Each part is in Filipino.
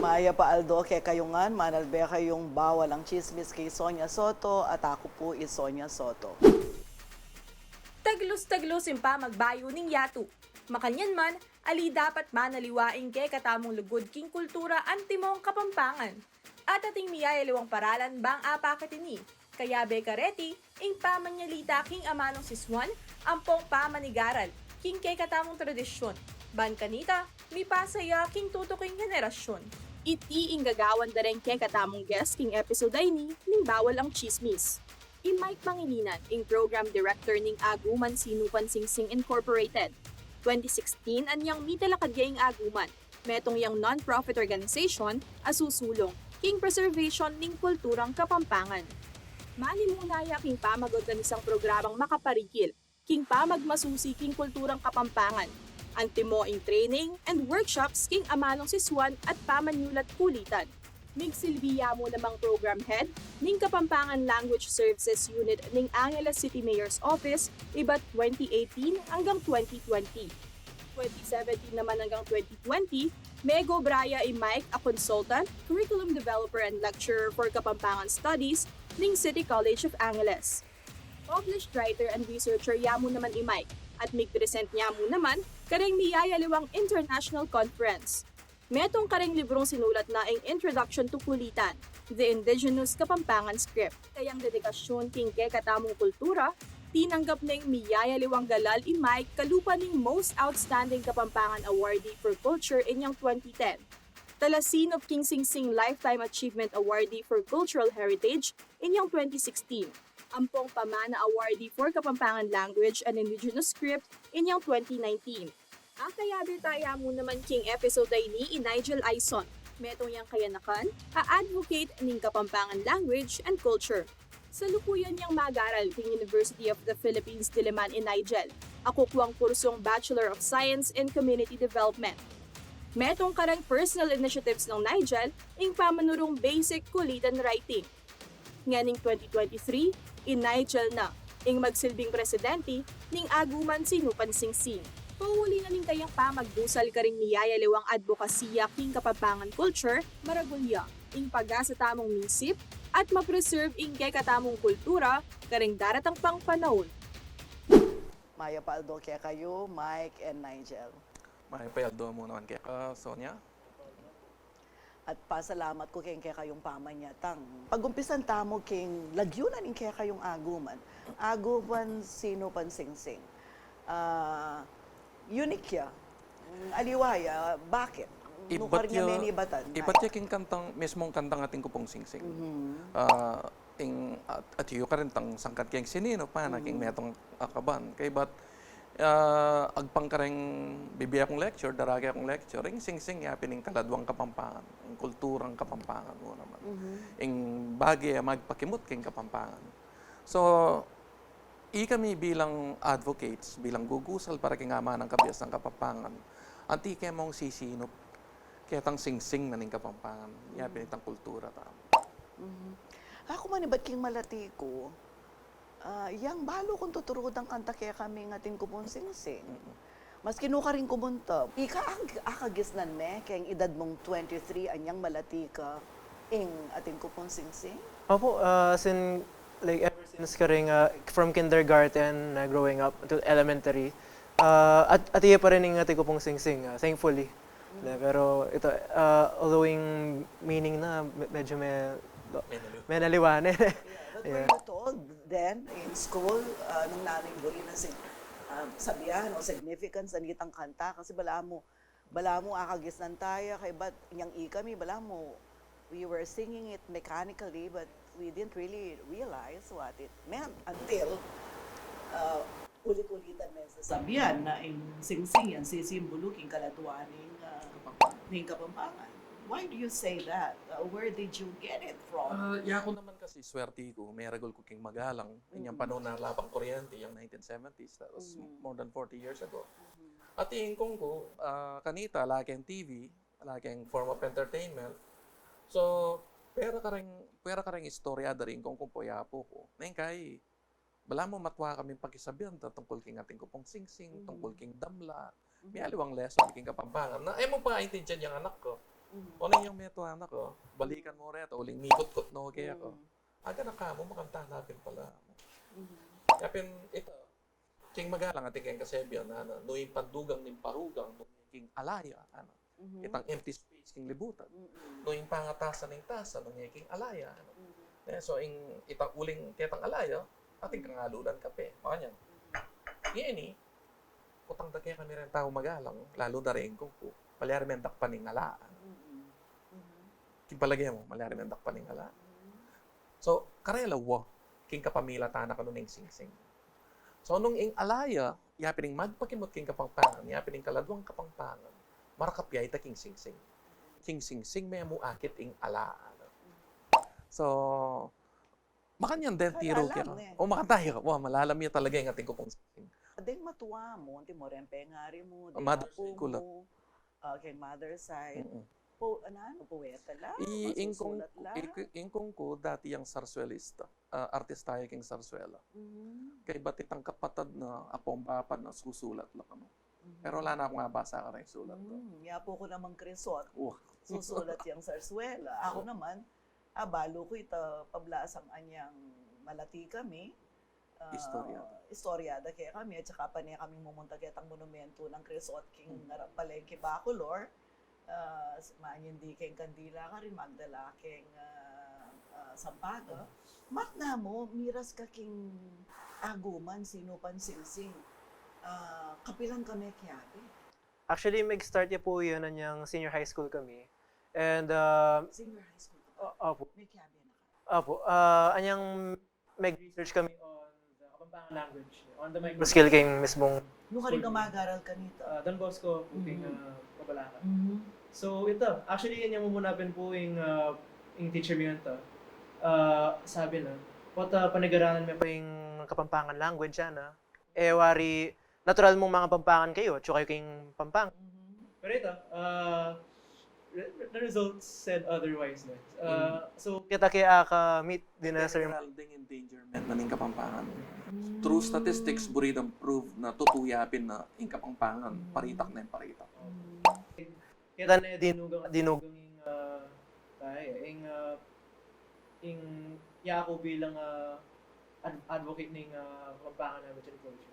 Maya Paaldo, kay kayungan, manalbe kayong bawal ang chismis kay Sonia Soto at ako po is Sonia Soto. Taglos-taglosin pa magbayo ning yatu. Makanyan man, ali dapat manaliwaing kay katamong lugod king kultura antimong kapampangan. At ating miyayaliwang paralan bang apakatini. Kaya bekareti, ing pamanyalita king amanong siswan, ampong pamanigaral, king kay katamong tradisyon. Ban kanita, mi pasaya king tutuking henerasyon. Iti ing gagawan dareng kay katamong guest king episode ay ni, ning bawal ang chismis. Mike Pangilinan, ing program director ning Aguman Sinupan Singsing Incorporated. 2016 anyang mitalakadya ing Aguman, metong yang non-profit organization asusulong king preservation ning kulturang kapampangan. Manimunaya king pamag-organisang programang makaparikil, king pamagmasusi king kulturang kapampangan, antimo ing training and workshops king amanong siswan at pamanyulat kulitan. Migsilbiya mo namang program head ning Kapampangan Language Services Unit ning Angeles City Mayor's Office iba't 2018 hanggang 2020. 2017 naman hanggang 2020, Mego Braya I. Mike, a consultant, curriculum developer and lecturer for Kapampangan Studies ning City College of Angeles. Published writer and researcher yamo naman I. Mike at mig-present yamo naman kareng miyayaliwang international conference. Metong kareng librong sinulat na ang Introduction to Kulitan, The Indigenous Kapampangan Script. Kayang dedikasyon king kay katamong kultura, tinanggap ng miyayaliwang galal i Mike kalupa ning Most Outstanding Kapampangan Awardee for Culture inyang 2010. Talasin of King Singsing Lifetime Achievement Awardee for Cultural Heritage inyang 2016. Ampong Pamana Awardee for Kapampangan Language and Indigenous Script inyang 2019. Ang kayabi taya mo naman king episode ay ni Nigel Aison. Metong yang kayanakan, a-advocate ning Kapampangan language and culture. Sa lukuyan niyang mag-aral king University of the Philippines Diliman in Nigel, ako kuwang kursong Bachelor of Science in Community Development. Metong karang personal initiatives ng Nigel, ing pamanurong basic kulitan writing. Nganing 2023, in Nigel na, ing magsilbing presidente ning Aguman Sinupan Singsing. Pauli na ning kayang pamagdusal ka ring niyayaliwang advokasya king Kapampangan culture, maragulya, ing pagasa tamong misip, at ma-preserve ing kay katamong kultura, karing daratang pang panahon. Maya Paaldo, kay kayo, Mike and Nigel. May payaldo mo naman kay Sonia. At pasalamat ko kay kayong pamanyatang. Pag-umpisan tamo king lagyunan ing kay kayong Aguman. Aguman Sinupan Singsing. Unique ya. Aliwaya, bakit? Nukar niya may nibatan. Ibat king kantang, mismong kantang ating kupong singsing. At iyo ka rin tang sangkat kayong sinino pa na king metong akaban. Kay bat, agpang ka rin bibiya kong lecture, daragi akong lecture, ing singsing ya pining kaladwang kapampangan, ang kulturang kapampangan mo naman. Ing bagay magpakimot king kapampangan. So, kami bilang advocates, bilang gugusal para kingama ng kabias ng Kapampangan, anti kaya mong sisinop, kaya tang singsing na ning Kapampangan, yan pinitang kultura tamo. Ako man iba't king malati ko, yang balo kung tuturod ang kanta kaya kami ng ating kupon singsing. Mas kinuka rin kumunta. Akagisnan me, kaya edad mong 23, anyang malati ka, ing ating kupon singsing? Opo, ever since karing from kindergarten growing up to elementary, at iya pa rin yung ati ko pong singsing, thankfully. Pero ito, although yung meaning na medyo may naliwanan. But were you told then in school, nung nanay mo rin na sabihan o significance ng itang kanta? Kasi bala mo akagisnan tayo, kay ba't yung ikami, bala mo, we were singing it mechanically, but we didn't really realize what it meant until ulit-ulitan na sasabihan na yung singsing yan, sisimbolo king kalatuan ng Kapampangan. Why do you say that? Where did you get it from? Yako naman kasi swerte ko, may ragol ko king magalang. Yung panahon na lapang kuryente, yung 1970s, that was more than 40 years ago. At iingkong ko, kanita, laki ang TV, laki ang form of entertainment. So, pera ka rin istorya darin kung kumpuya po ko. Ngayon kay, bala mo matwa kami pagkisabihan tungkol king ating kupong singsing, tungkol king damla. May aliwang lesson king Kapampangan. Na mo pa intindihan yung anak ko. Uling yung meto anak ko, balikan mo reto, uling mikot-kot no kaya ko. Aga na ka mo, makanta natin pala. Yapin, ito, king magalang at ikeng kasebyan, no yung pandugang ng parugang, no yung alaya, itang empty space king libutan. No yung pangatasan ng tasa, no yung alaya. So, itang uling ketang alaya, ating kangalulan kape. Makanya, yan kutang da kaya kami rin tao magalang, lalo na rin kung po, palyarimendak pa ning alaan. Palagay mo, malyarimendak pa ning alaan. So, karela wo, king kapamila tana ka ning sing-sing. So, nung ing alaya, yapining magpakimot king kapangpangan, yapining kaladwang kapangpangan, marakapyay ta king sing-sing. King sing-sing may muakit ing alaan. So, makanyan din tiro kaya ka. O makatayo, malalam niya talaga yung ating kupong sing-sing. Adeng matuwa mo, ti mo rin pengari mo, di Mother apo side ko lang. mo, kay mother side. Poeta lang, Iingkong masusulat lang. ko dati yung sarsuelista, artistaya king sarsuela. Kay ba't itang kapatad na apong papad na susulat lang ano. Pero wala na akong nabasa ka rin sulat ko. Yapo ko namang Crisot, Wow. susulat yung sarsuela. Ako naman, balo ko ito, pablasang anyang malati kami. Istoryada kaya kami, at saka pa niya kaming mumunta kaya tang monumento ng Crisot king Palengke Bacolor. Maanyindi keng Kandila ka rin, Magdala keng Sampaga. Mat na mo, miras ka king aguman, sino pan singsing. Kapilang kami kiyabi. Actually, mag-start niya po yun nanyang senior high school kami. And, Senior high school ka. opo, May kiyabi na ka. opo, anyang mag-research kami on the Kapampangan language, on the microskill king mismong Nung ka rin ka mag-aral ka nito. Don Bosco, puting Kabalakan. So, ito, actually, yan yung mumunapin po yung teacher mo yun to. Sabi na, panag-aralan mo po yung Kapampangan language, wari, natural mong mga Pampangan kayo, tsaka kayo kayong Pampang. Pero ito, the results said otherwise. So, kita kaya ka-meet din na sir. Heralding endangerment na ning kapampangan. True statistics, buridang prove na tutuyapin na ing kapampangan, paritak na yung paritak. Kita na dinugang yung yung yako bilang advocate ng Kapampangan language and culture.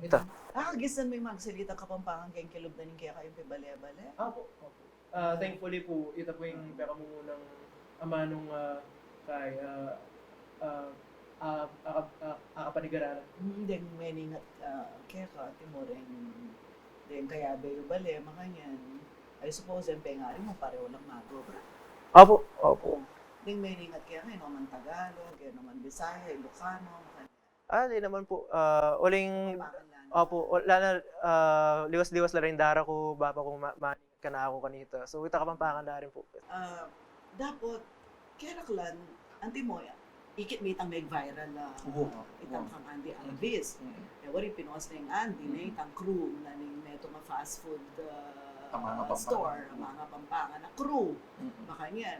Ito. Gisan may magsalita Kapampangan kayong kilubdanin kaya kayong pibale-bale. Opo. Thankfully po, ito po yung pekamungunang ama nung kay akapanigaralan. Hindi, may ningat kaya ka, timorin. Then kaya bayo bale, makanyan. I suppose, yung pengari mo, pareho lang mago, bro. Opo. Then may ningat kaya kayo naman Tagalog, kaya naman Bisaya, Ilocano, makanyan. Di naman po. Uling, Kapampangan. opo, wala na, liwas-liwas na rin dara ko, bapa ko maningat ka na ako kanita. So, ito Kapampangan na rin po. Dapat, kaya naklan, anti mo, ikit may itang nag-viral na itang kang Andy Alvis. Wari pinos na yung Andy na itang crew na ning meto nga fast food store, ang mga Pampangan na crew. Baka niyan.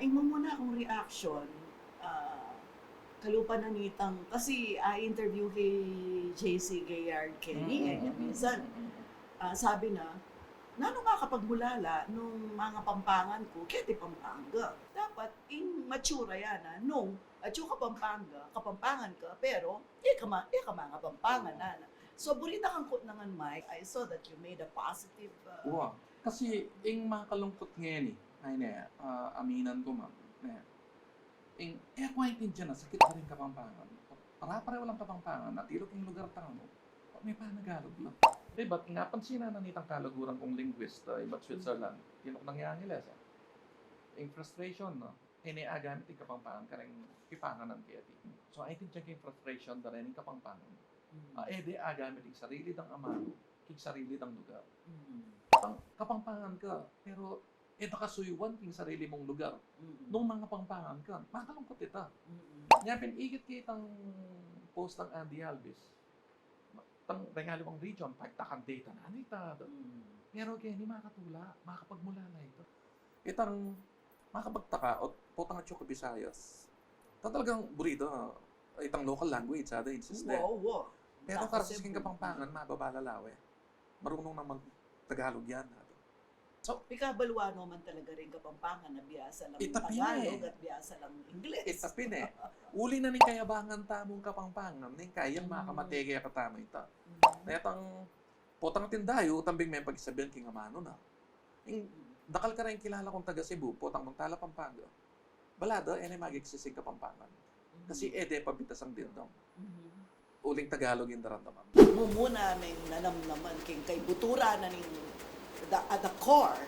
Ingmo muna akong reaction, kalupa na nitang, kasi interview kay JC Gayard Kenny, minsan, sabi na, nano nga kapag mulala nung mga Pampangan ko, keti Pampanga. Dapat, mature yan, nung atyo ka Kapampangan ka, pero, mga Pampangan na. So, burita kang kut nangan, Mike, I saw that you made a positive... Kasi, ing makalungkot ngayon ay na, aminan ko ma'am, ko dyan na, sakit na rin Kapampangan. Para-pareho lang Kapampangan, at ilok yung lugar tamo, may panagalog lang. Ba't napansin na nitang kalaguran kong linguist, iba't Switzerland, kinok nang Angeles. Yung frustration, no? Iniagamit yung Kapampangan ka rin kipangan ng kiyati. So, I think yung frustration na rin yung Kapampangan. Di agamit yung sarili ng amano, yung sarili ng lugar. Kapampangan ka, pero nakasuyuan yung sarili mong lugar. Nung mga Pampangan ka, makalungkot ita. Yapin, ikit kitang post ng Andy Alvis. Tang rengalawang region, pagtakan data na anita. Pero kaya hindi makatula, makapagmula na ito. Itang makapagtaka, o putang at yung Visayas. Talagang burida, itang local language, insist na. Wow. Pero para sa Kapampangan, mababalalaw eh. Marunong na mag-Tagalog yan. So, Pikabaluano man talaga rin Kapampangan na biyasa lang Itapin Tagalog eh. at biyasa lang Ingles. itapin eh. Uli na ning kayabangan tamong Kapampangan, ning kayang makamatege katamo ita. Netang potang tindayo, tambing may pagsabihan king amano na. Ning, dakal ka rin kilala kong taga Cebu, potang mong tala Pampanga. Balado, ene magigsisig Kapampangan. Kasi ede pabitas ang dindong. Uling Tagalog yung daramdaman. Mumuna ning nanamnaman king kay butura na ning at the core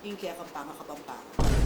ing kaya Kapampangan.